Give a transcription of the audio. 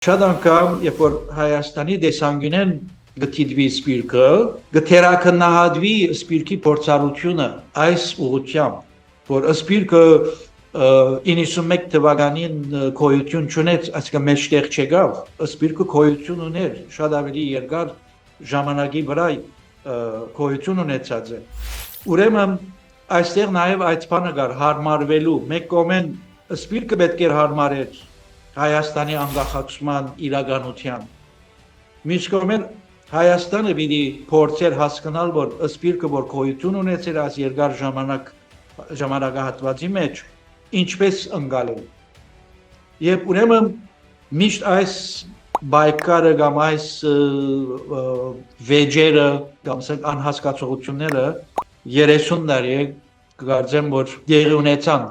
Շատ անգամ, երբ որ Հայաստանի դեսանգյունեն գտիդվի սպիրկը, գթերակնահատվի սպիրկի փորձառությունը այս ուղղությամբ, որ սպիրկը 91 թվականին գոյություն չունեց, այսինքն մեջտեղ չեկավ, սպիրկը գոյություն ուներ, շատ ավելի երկար ժամանակի վրա գոյություն ունեցած է։ Ուրեմն այստեղ նաև այդ բանը կար հարմարվելու, մեկ կողմեն սպիրկը պետք էր հարմարել Հայաստանի անկախացման իրականության։ Մյուս կողմեն Հայաստանը պիտի փորձեր հասկանալ, որ սպիրկը որ գոյություն ունեցել այս երկար ժամանակահատվածի մեջ, ինչպես ընկալել։ Եվ ուրեմն միշտ այս բայկարը կամ այս վեճերը կամ անհասկացողությունները 30 տարի կարծեմ որ դեղի ունեցան։